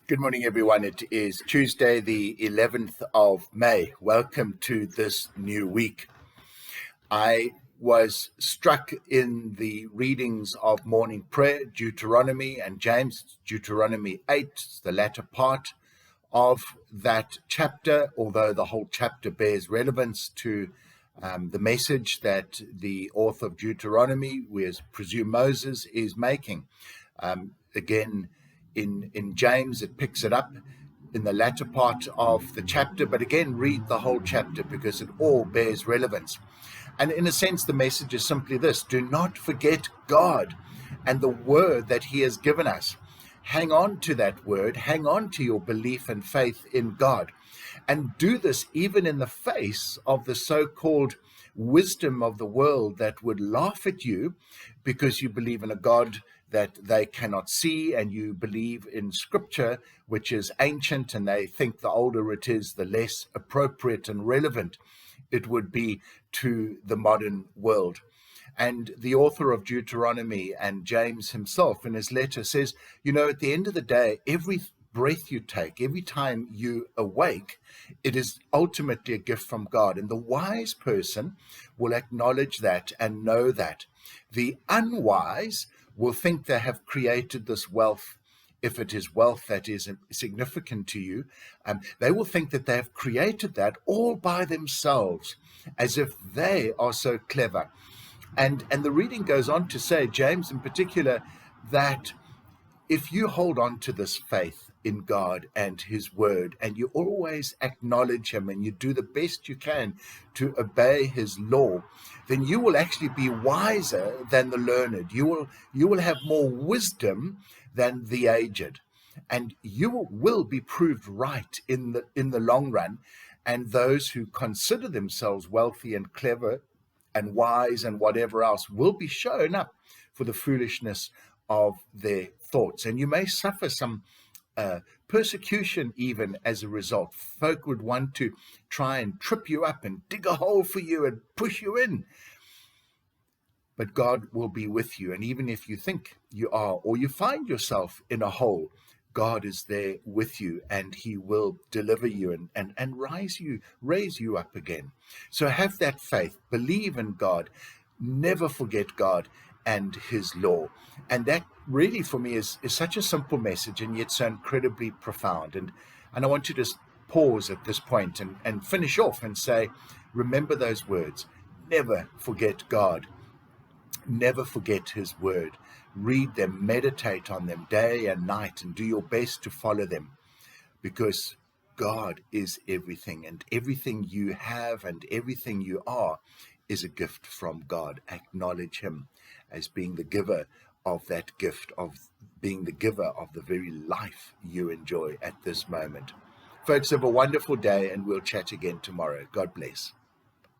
Good morning, everyone. It is Tuesday, the 11th of May. Welcome to this new week. I was struck in the readings of morning prayer, Deuteronomy and James, Deuteronomy 8, the latter part of that chapter, although the whole chapter bears relevance to the message that the author of Deuteronomy, we presume Moses, is making. Again, in James, it picks it up in the latter part of the chapter, but again, read the whole chapter because it all bears relevance. And in a sense, the message is simply this: do not forget God and the word that he has given us. Hang on to that word, hang on to your belief and faith in God, and do this even in the face of the so-called wisdom of the world that would laugh at you because you believe in a God that they cannot see, and you believe in scripture, which is ancient, and they think the older it is, the less appropriate and relevant it would be to the modern world. And the author of Deuteronomy and James himself in his letter says, at the end of the day, every breath you take, every time you awake, it is ultimately a gift from God. And the wise person will acknowledge that and know that. The unwise will think they have created this wealth, if it is wealth that is significant to you. They will think that they have created that all by themselves, as if they are so clever. And the reading goes on to say, James in particular, that if you hold on to this faith in God and his word, and you always acknowledge him and you do the best you can to obey his law, then you will actually be wiser than the learned. You will have more wisdom than the aged, and you will be proved right in the long run. And those who consider themselves wealthy and clever and wise and whatever else will be shown up for the foolishness of their thoughts. And you may suffer some persecution even as a result. Folk would want to try and trip you up and dig a hole for you and push you in. But God will be with you. And even if you think you are, or you find yourself in a hole, God is there with you, and he will deliver you and raise you up again. So have that faith, believe in God, never forget God and his law. And that really for me is such a simple message, and yet so incredibly profound. And I want to just pause at this point and finish off and say, remember those words. Never forget God. Never forget his word. Read them, meditate on them day and night, and do your best to follow them, because God is everything, and everything you have and everything you are is a gift from God. Acknowledge him as being the giver of that gift, of being the giver of the very life you enjoy at this moment. Folks, have a wonderful day, and we'll chat again tomorrow. God bless.